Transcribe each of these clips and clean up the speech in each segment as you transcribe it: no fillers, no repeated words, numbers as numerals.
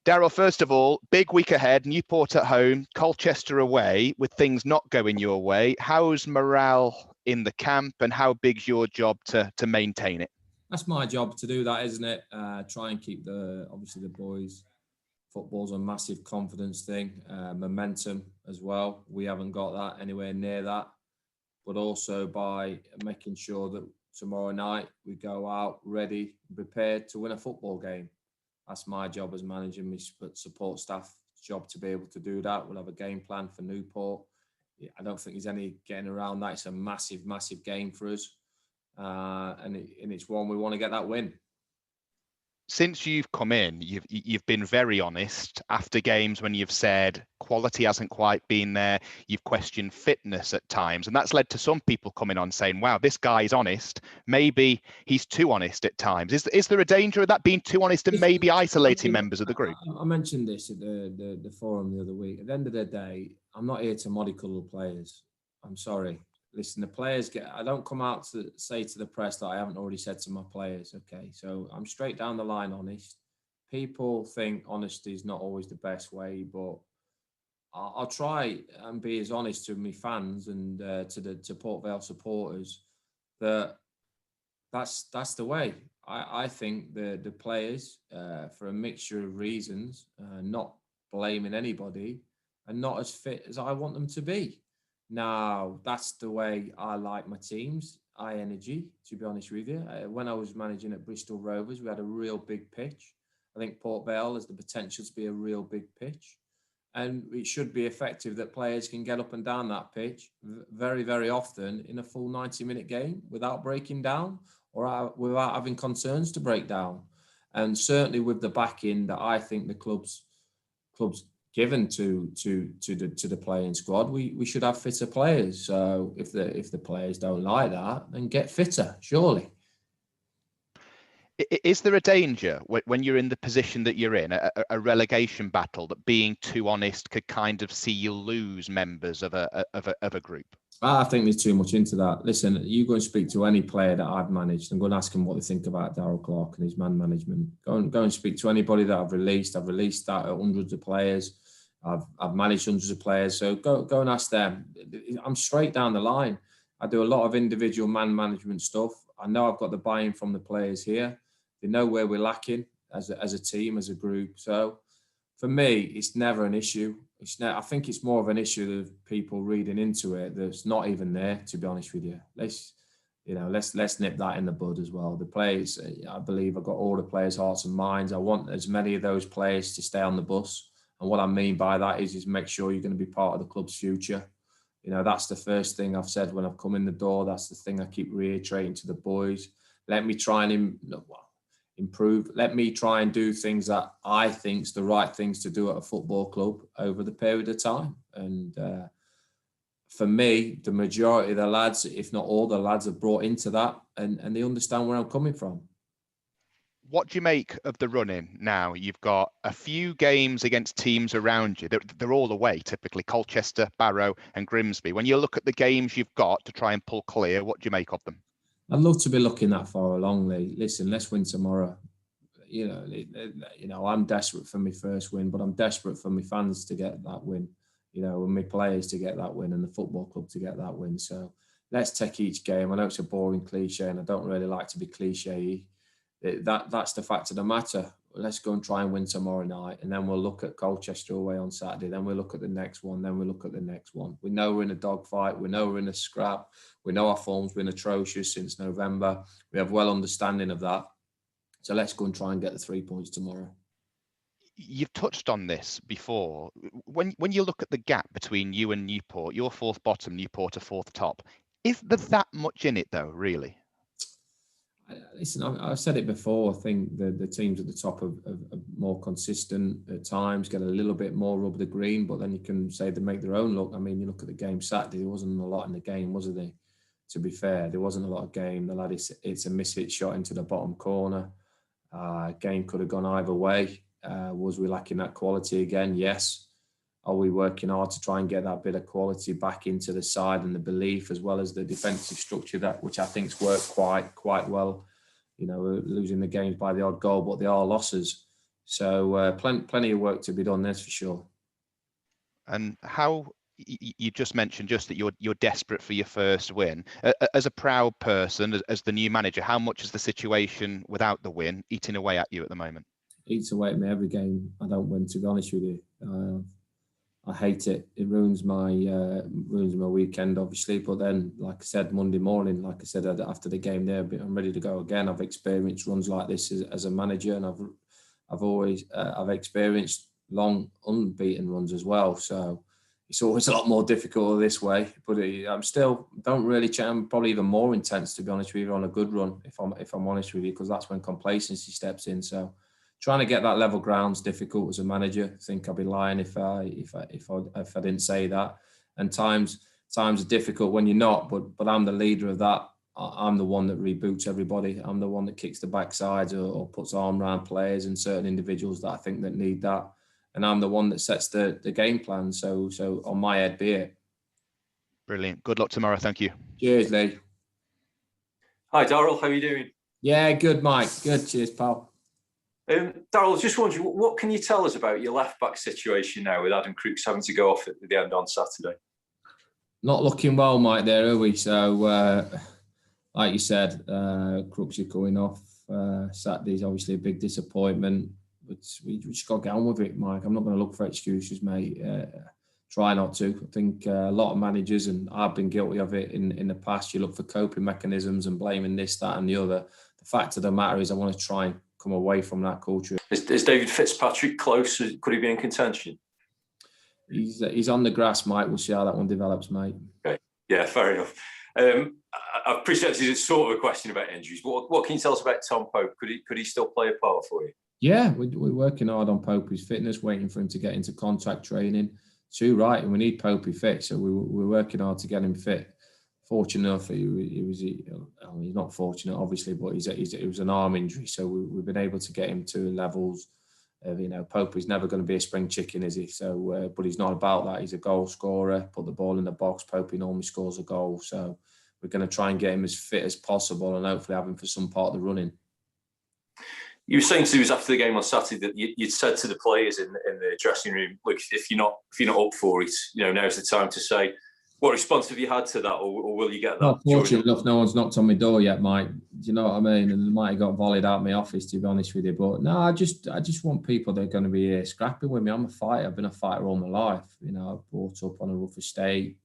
Darrell, first of all, big week ahead, Newport at home, Colchester away, with things not going your way. How's morale in the camp, and how big's your job to maintain it? That's my job to do that, isn't it? Try and keep obviously the boys. Football's a massive confidence thing, momentum as well. We haven't got that anywhere near that. But also by making sure that tomorrow night we go out ready, prepared to win a football game. That's my job as manager, my support staff job to be able to do that. We'll have a game plan for Newport. I don't think there's any getting around that. It's a massive, massive game for us. And it's one we want to get that win. Since you've come in, you've been very honest after games when you've said quality hasn't quite been there. You've questioned fitness at times, and that's led to some people coming on saying, "Wow, this guy is honest. Maybe he's too honest at times." Is there a danger of that being too honest and maybe isolating members of the group? I mentioned this at the forum the other week. At the end of the day, I'm not here to mollycoddle players. I'm sorry. Listen, the players I don't come out to say to the press that I haven't already said to my players. Okay, so I'm straight down the line honest. People think honesty is not always the best way, but I'll try and be as honest to my fans and to Port Vale supporters that's the way. I think the players, for a mixture of reasons, not blaming anybody, are not as fit as I want them to be. Now, that's the way I like my teams, high energy, to be honest with you. When I was managing at Bristol Rovers, we had a real big pitch. I think Port Vale has the potential to be a real big pitch. And it should be effective that players can get up and down that pitch very, very often in a full 90-minute game without breaking down or without having concerns to break down. And certainly with the backing that I think the club's given to the playing squad, we should have fitter players. So if the players don't like that, then get fitter, surely. Is there a danger when you're in the position that you're in, a relegation battle, that being too honest could kind of see you lose members of a group? I think there's too much into that. Listen, you go and speak to any player that I've managed and go and ask them what they think about Darrell Clarke and his man management. Go and speak to anybody that I've released. I've released that at hundreds of players. I've managed hundreds of players. So go and ask them. I'm straight down the line. I do a lot of individual man management stuff. I know I've got the buy-in from the players here. They know where we're lacking as a team, as a group. So for me, it's never an issue. I think it's more of an issue of people reading into it that's not even there, to be honest with you. Let's nip that in the bud as well. The players, I believe I've got all the players' hearts and minds. I want as many of those players to stay on the bus. And what I mean by that is make sure you're going to be part of the club's future. That's the first thing I've said when I've come in the door. That's the thing I keep reiterating to the boys. Let me try and improve. Let me try and do things that I think is the right things to do at a football club over the period of time. And for me, the majority of the lads, if not all the lads, are brought into that and they understand where I'm coming from. What do you make of the run-in now? You've got a few games against teams around you. They're all away, typically Colchester, Barrow and Grimsby. When you look at the games you've got to try and pull clear, what do you make of them? I'd love to be looking that far along, Lee. Listen, let's win tomorrow. I'm desperate for my first win, but I'm desperate for my fans to get that win, and my players to get that win and the football club to get that win. So let's take each game. I know it's a boring cliche and I don't really like to be cliche-y. That's the fact of the matter. Let's go and try and win tomorrow night, and then we'll look at Colchester away on Saturday. Then we'll look at the next one. Then we'll look at the next one. We know we're in a dogfight. We know we're in a scrap. We know our form's been atrocious since November. We have well understanding of that. So let's go and try and get the 3 points tomorrow. You've touched on this before. When you look at the gap between you and Newport, you're fourth bottom, Newport are fourth top. Is there that much in it, though, really? Listen, I've said it before. I think the teams at the top are more consistent at times, get a little bit more rub the green, but then you can say they make their own look. I mean, you look at the game Saturday, there wasn't a lot in the game, was there? To be fair, there wasn't a lot of game. The lad, it's a miss-hit shot into the bottom corner. Game could have gone either way. Was we lacking that quality again? Yes. Are we working hard to try and get that bit of quality back into the side and the belief, as well as the defensive structure which I think's worked quite well? Losing the games by the odd goal, but they are losses. So plenty of work to be done, that's for sure. And how you just mentioned just that you're desperate for your first win. As a proud person, as the new manager, how much is the situation without the win eating away at you at the moment? Eats away at me every game I don't win, to be honest with you. I hate it. It ruins my weekend, obviously. But then, like I said, Monday morning, like I said after the game there, I'm ready to go again. I've experienced runs like this as a manager, and I've experienced long unbeaten runs as well. So it's always a lot more difficult this way. But I'm still don't really. I'm probably even more intense, to be honest with you, on a good run. If I'm honest with you, because that's when complacency steps in. So trying to get that level ground's difficult as a manager. I think I'd be lying if I didn't say that. And times are difficult when you're not. But I'm the leader of that. I'm the one that reboots everybody. I'm the one that kicks the backsides or puts arm around players and certain individuals that I think that need that. And I'm the one that sets the game plan. So on my head be it. Brilliant. Good luck tomorrow. Thank you. Cheers, Lee. Hi, Darrell. How are you doing? Yeah, good, Mike. Good. Cheers, pal. Darrell, just wondering, what can you tell us about your left-back situation now with Adam Crooks having to go off at the end on Saturday? Not looking well, Mike, there, are we? So, like you said, Crooks are going off. Saturday's obviously a big disappointment, but we just got to get on with it, Mike. I'm not going to look for excuses, mate. Try not to. I think a lot of managers, and I've been guilty of it in the past, you look for coping mechanisms and blaming this, that and the other. The fact of the matter is I want to try and come away from that culture. Is David Fitzpatrick close? Could he be in contention? He's on the grass, Mike. We'll see how that one develops, mate. Okay. Yeah, fair enough. I appreciate this is sort of a question about injuries. What can you tell us about Tom Pope? Could he still play a part for you? Yeah, we're working hard on Popey's fitness, waiting for him to get into contact training. Too right, and we need Popey fit, so we're working hard to get him fit. Fortunate enough, he's not fortunate, obviously, but it was an arm injury, so we've been able to get him to levels of, Popey's never going to be a spring chicken, is he? So, but he's not about that. He's a goal scorer. Put the ball in the box. Popey normally scores a goal, so we're going to try and get him as fit as possible, and hopefully have him for some part of the running. You were saying to us after the game on Saturday that you'd said to the players in the dressing room, look, if you're not up for it, now's the time to say. What response have you had to that, or will you get that? Fortunately enough, no one's knocked on my door yet, Mike. Do you know what I mean? And they might have got volleyed out of my office, to be honest with you. But no, I just want people that are going to be here scrapping with me. I'm a fighter. I've been a fighter all my life. I've brought up on a rough estate.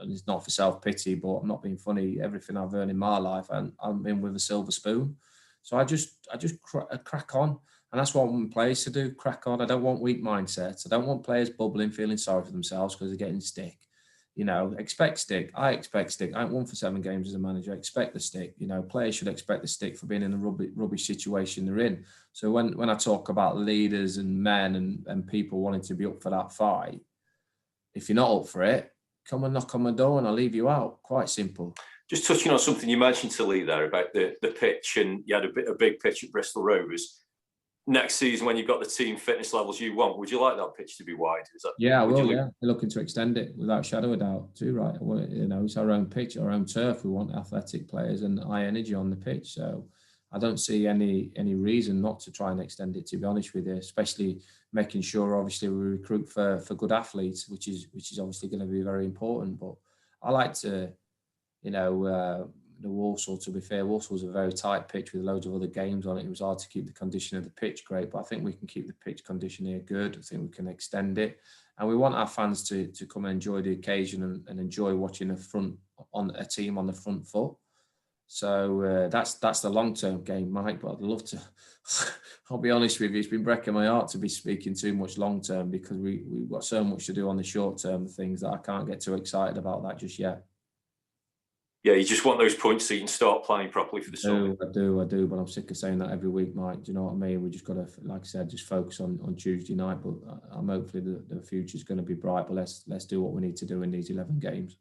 And it's not for self-pity, but I'm not being funny. Everything I've earned in my life, and I'm in with a silver spoon. So I just crack on. And that's what I want players to do, crack on. I don't want weak mindsets. I don't want players bubbling, feeling sorry for themselves because they're getting stick. Expect stick. I expect stick. I ain't won for 7 games as a manager. I expect the stick. Players should expect the stick for being in the rubbish situation they're in. So when I talk about leaders and men and people wanting to be up for that fight, if you're not up for it, come and knock on my door and I'll leave you out. Quite simple. Just touching on something you mentioned to Lee there about the pitch, and you had a big pitch at Bristol Rovers. Next season, when you've got the team fitness levels you want, would you like that pitch to be wide? Yeah, I will. Yeah, we're looking to extend it without a shadow of doubt. Too right. It's our own pitch, our own turf. We want athletic players and high energy on the pitch. So I don't see any reason not to try and extend it, to be honest with you. Especially making sure, obviously, we recruit for good athletes, which is obviously going to be very important. But I like to, the Walsall, to be fair, Walsall was a very tight pitch with loads of other games on it. It was hard to keep the condition of the pitch great, but I think we can keep the pitch condition here good. I think we can extend it. And we want our fans to come and enjoy the occasion and enjoy watching a team on the front foot. So that's the long-term game, Mike, but I'd love to, I'll be honest with you, it's been breaking my heart to be speaking too much long-term because we've got so much to do on the short-term things that I can't get too excited about that just yet. Yeah, you just want those points so you can start planning properly for the summer. I do, but I'm sick of saying that every week, Mike. Do you know what I mean? We just got to, like I said, just focus on Tuesday night. But I'm hopefully the future's going to be bright. But let's do what we need to do in these 11 games.